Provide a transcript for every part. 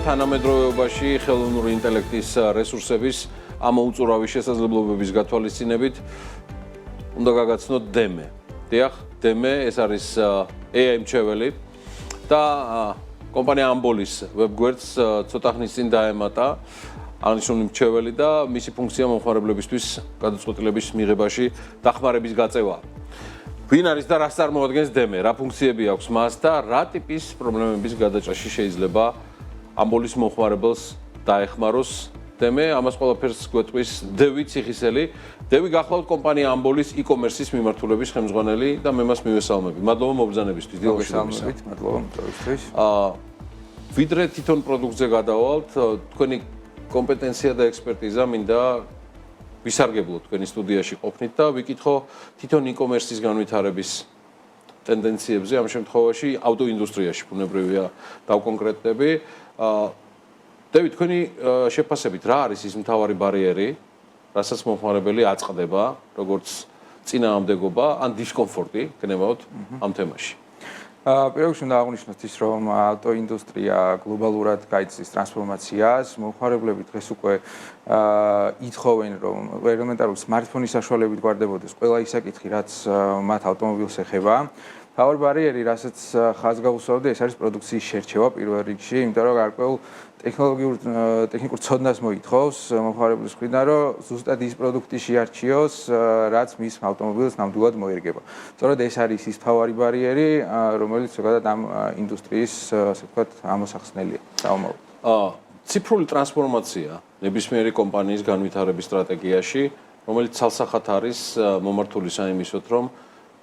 თანამედროვეობაში ხელოვნური ინტელექტის რესურსების ამოუწურავი შესაძლებლობების გათვალისწინებით უნდა გაგაცნოთ დემე. დიახ, დემე ეს არის AI მრჩეველი და კომპანია ამბოლის ვებგვერდს ცოტა ხნის წინ დაემატა აღნიშნული მრჩეველი და მისი ფუნქცია მომხმარებლებისთვის გადაწყვეტილების მიღებაში დახმარების გაწევა. ვინ არის და რას წარმოადგენს დემე, რა ფუნქციები აქვს მას და რა ტიპის პრობლემების გადაჭრაში შეიძლება ამბოლის მომხმარებელს დაეხმაროს დემე, ამას ყველაფერს გვეტყვის დევი ციხისელი. დევი გახლავთ კომპანია ამბოლის e-commerce-ის მიმართულების ხელმძღვანელი და მე მას მივესალმები. მადლობა მობრძანებისთვის. მოგესალმებით, მადლობა მოწვევისთვის. ვიდრე თვითონ პროდუქტზე გადავალთ, თქვენი კომპეტენცია და ექსპერტიზა მინდა ვისარგებლოთ თქვენი სტუდიაში ყოფნით და ვიკითხო თვითონ e-commerce-ის განვითარების ტენდენციებზე, ამ შემთხვევაში ავტოინდუსტრიაში ბუნებრივია დავკონკრეტდები. დევი, თქვენი შეფასებით რა არის ის მთავარი ბარიერი, რასაც მომხმარებელი აწყდება, როგორც წინააღმდეგობა ან დისკომფორტი გნებავთ ამ თემაში? პირველ რიგში უნდა აღვნიშნოთ ის, რომ ავტოინდუსტრია გლობალურად გაიცდის ტრანსფორმაციას, მომხმარებლები დღეს უკვე ითხოვენ, რომ ელემენტარული სმარტფონის საშუალებით გვარდებოდეს ყველა ის საკითხი, რაც მათ ავტომობილს ეხება. მთავარი ბარიერი, რასაც ხაზს გაუსვამდი, ეს არის პროდუქციის შერჩევა პირველ რიგში, იმიტომ რომ გარკვეულ ტექნიკურ ცოდნას მოითხოვს მომხმარებლის მხრიდან, რომ ზუსტად ის პროდუქტი შეარჩიოს, რაც მის ავტომობილს ნამდვილად მოერგება. სწორედ ეს არის ის მთავარი ბარიერი, რომელიც ზოგადად ამ ინდუსტრიის, ასე ვთქვათ, ამოსახსნელია საომაროდ. ციფრული ტრანსფორმაცია ნებისმიერი კომპანიის განვითარების სტრატეგიაში, რომელიც ცალსახად არის მომართული საიმისოდ, რომ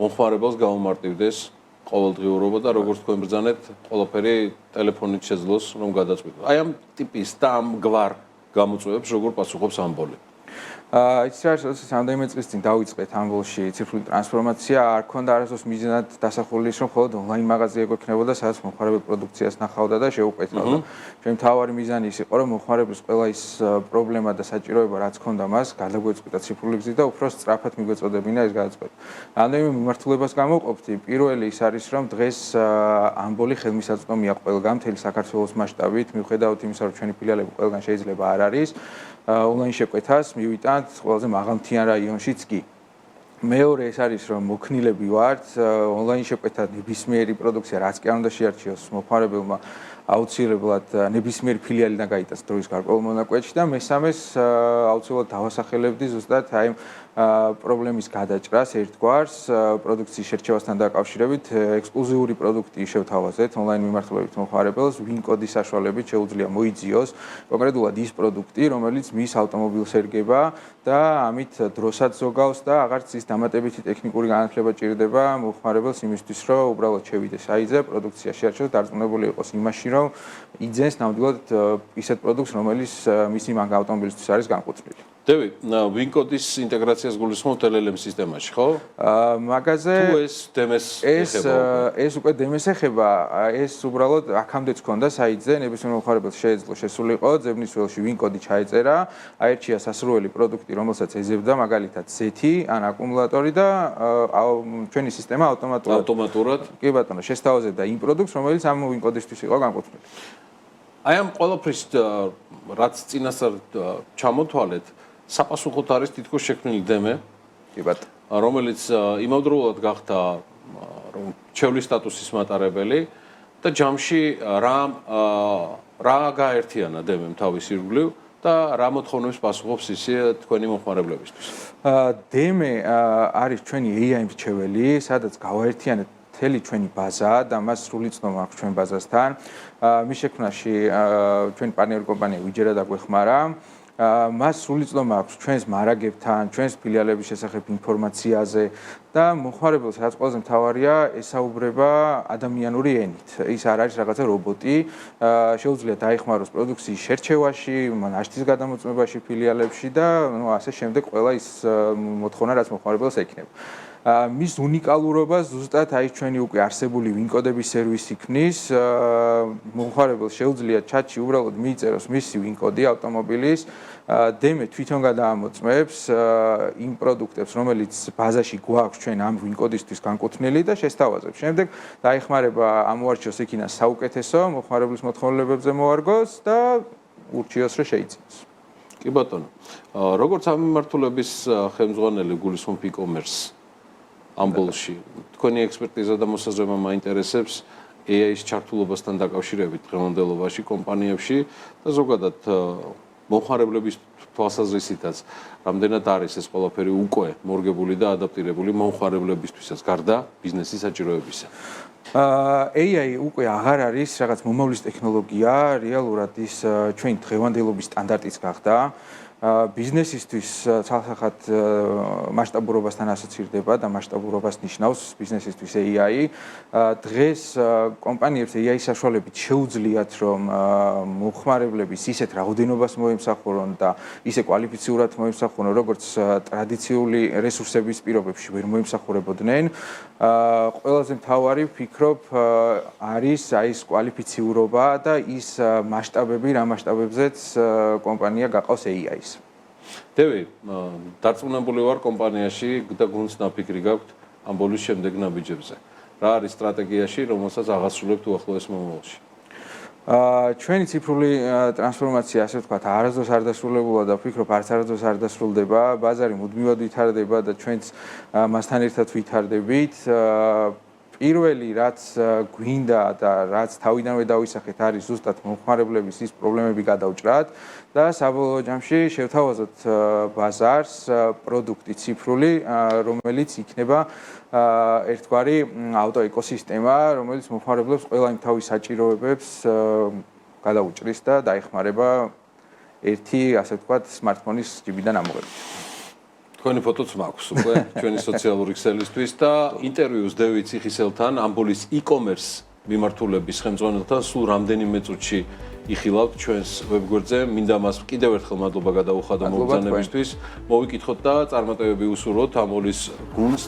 მომხმარებელს გაუმარტივდეს ყოველდღიურობა და როგორც თქვენ ბრძანეთ, ყველაფერი ტელეფონით შეძლოს, რომ გადაწყვიტოს. აი ამ ტიპის და ამ გვარ გამოწვევებს როგორ პასუხობს ამბოლი? ის არის, როდესაც რამდენიმე წლის წინ დავიწყეთ ამბოლში ციფრული ტრანსფორმაცია, არ ქონდა არასდროს მიზნად დასახული ის, რომ მხოლოდ ონლაინ მაღაზია გვექნებოდა, სადაც მომხმარებელი პროდუქციას ნახავდა და შეუკვეთავდა. ჩემი მთავარი მიზანი ის იყო, რომ მომხმარებლის ყველა ის პრობლემა და საჭიროება, რაც ქონდა მას, გადაგვეწყვიტა ციფრული გზით და უფრო სწრაფად მიგვეწოდებინა ეს გადაწყვეტა. რამდენიმე მიმართულებას გამოვყოფდი. პირველი ის არის, რომ დღეს ამბოლი ხელმისაწვდომია ყველგან, მთელი საქართველოს მასშტაბით, მიუხედავად იმისა, რომ ჩვენი ფილიალები ყველგან შეიძლება არ არის. ონლაინ შეკვეთას მივიტანთ ყველაზე მაღალმთიან რაიონშიც კი. მეორე ეს არის, რომ მოქნილები ვართ, ონლაინ შეკვეთა ნებისმიერი პროდუქცია, რაც კი არ უნდა შეარჩიოს მომხმარებელმა, აუცილებლად ნებისმიერი ფილიალიდან გაიტანს დროის გარკვეულ მონაკვეთში და მესამეს აუცილებლად დავასახელებდი ზუსტად აი პრობლემის გადაჭრას ერთგვარს პროდუქციის შერჩევასთან დაკავშირებით ექსკლუზიური პროდუქტი შევთავაზეთ ონლაინ მიმართულებით მომხმარებელს ვინ კოდის საშუალებით შეუძლია მოიძიოს კონკრეტულად ის პროდუქტი რომელიც მის ავტომობილს ერგება და ამით დროსაც ზოგავს და აღარც ის დამატებითი ტექნიკური განათლება ჭირდება მომხმარებელს იმისთვის რომ უბრალოდ შევიდეს საიტზე პროდუქცია შეარჩიოს დარწმუნებული იყოს იმაში რომ იძენს ნამდვილად ისეთ პროდუქტს რომელიც მისი მაგ ავტომობილისთვის არის განკუთვნილი დევი, ვინკოდის ინტეგრაციას გულისხმობთ LLM სისტემაში, ხო? მაგაზე თუ ეს დემეს ეხება. ეს უკვე დემეს ეხება, ეს უბრალოდ აქამდეც ქონდა საიტზე, ნებისმიერ მომხმარებელს შეეძლო შესულიყო, ძებნის ველში ვინკოდი ჩაეწერა, აერჩია სასურველი პროდუქტი, რომელსაც ეძებდა, მაგალითად Z ან აკუმულატორი და ჩვენი სისტემა ავტომატურად კი ბატონო, შესთავაზებდა იმ პროდუქტს, რომელიც ამ ვინკოდისთვის იყო განკუთვნილი. აი ამ ყველაფრის რაც წინასწარ ჩამოთვალეთ საპასუხოდ არის თითქოს შექმნილი დემე, კი ბატონო, რომელიც იმავდროულად გახდა რომ ჩვეულის სტატუსის მატარებელი და ჯამში რა გაერთიანა დემემ თავის ირგვლივ და რა მოთხოვნებს პასუხობს ისე თქვენი მომხმარებლებისთვის. დემე არის ჩვენი AI მრჩეველი, სადაც გავაერთიანეთ მთელი ჩვენი ბაზა და მას სრული ცნობა აქვს ჩვენ ბაზასთან. მის შექმნაში ჩვენი პარტნიორი კომპანია ვიჯერა დაგვეხმარა. მას სრული ცნობა აქვს ჩვენს მარაგებთან, ჩვენს ფილიალების შესახებ ინფორმაციაზე და მომხმარებელს რაც ყველაზე მთავარია, ესაუბრება ადამიანური ენით. ის არ არის რაღაცა რობოტი, შეუძლია დაეხმაროს პროდუქციის შერჩევაში, ნაშთის გადამოწმებაში ფილიალებში და ასე შემდეგ ყველა ის მოთხოვნა რაც მომხმარებელს ექნება. მის უნიკალურობას ზუსტად აი ჩვენი უკვე არსებული ვინკოდების სერვისი ქმნის. მომხმარებელს შეუძლია ჩატში უბრალოდ მიიწეროს მისი ვინკოდი ავტომობილის, დემე თვითონ გადაამოწმებს იმ პროდუქტებს, რომელიც ბაზაში გვაქვს ჩვენ ამ ვინკოდისთვის განკუთვნილი და შესთავაზებს. შემდეგ დაიხმარება ამოარჩიოს იქინა საუკეთესო, მომხმარებლის მოთხოვნილებებზე მოარგოს და ურჩიოს რომ შეიცინოს. კი ბატონო. როგორც ამ მიმართულების ხელმძღვანელი გულისხმობ e-commerce ამ ბოლოში, თქვენი ექსპერტიზა და მოსაზრება მაინტერესებს AI-ის ჩართულობასთან დაკავშირებით დღევანდელობაში კომპანიებში და ზოგადად მომხმარებლების თვალსაზრისითაც რამდენად არის ეს ყველაფერი უკვე მორგებული და ადაპტირებული მომხმარებლებისთვისაც გარდა ბიზნესის საჭიროებისა. AI უკვე აღარ არის რაღაც მომავლის ტექნოლოგია, რეალურად ის ჩვენი დღევანდელობის სტანდარტიც გახდა. ბიზნესისთვის ცალსახად მასშტაბურობასთან ასოცირდება და მასშტაბურობას ნიშნავს ბიზნესისთვის AI. დღეს კომპანიებს AI საშუალებით შეუძლიათ რომ მომხმარებლების ისეთ რაოდენობას მოემსახურონ და ისე კვალიფიციურად მოემსახურონ, როგორც ტრადიციული რესურსების პირობებში ვერ მოემსახურებოდნენ. ყველაზე მთავარი ვფიქრობ არის აი ეს კვალიფიციურობა და ის მასშტაბები, რა მასშტაბებზეც კომპანია გაყავს AI-ს. დევი, დარწმუნებული ვარ კომპანიაში და გუნდს ნაფიქრი გაქვთ ამ ბოლის შემდეგ ნაბიჯებზე. რა არის სტრატეგიაში, რომელსაც აღასრულებთ უახლოეს მომავალში? ჩვენი ციფრული ტრანსფორმაცია, ასე ვთქვათ, არასდროს არ დასრულებულა და ვფიქრობ, არც არასდროს არ დასრულდება. ბაზარი მუდმივად ვითარდება და ჩვენც მასთან ერთად ვითარდებით. პირველი რაც გვინდა და რაც თავიდანვე დავისახეთ არის ზუსტად მომხმარებლების ის პრობლემები გადავჭრათ და საბოლოო ჯამში შევთავაზოთ ბაზარს პროდუქტი ციფრული, რომელიც იქნება ერთგვარი ავტოეკოსისტემა, რომელიც მომხმარებლებს ყველა იმ თავის საჭიროებებს გადაუჭრის და დაეხმარება ერთი, ასე ვთქვათ, smartphone-ის ჯიბიდან ამოღებით. თქვენი ფოტოც მაქვს უკვე ჩვენი სოციალური ქსელისთვის და ინტერვიუს დევით ციხისელთან ამბოლის e-commerce მიმართულების ხელმძღვანელთან სულ რამდენიმე წუთში იხილავთ ჩვენს ვებგვერდზე. მინდა მას კიდევ ერთხელ მადლობა გადაუხადო მოგზაურობისთვის. მოვიკითხოთ და წარმატებები უსურვოთ ამბოლის გუნდს.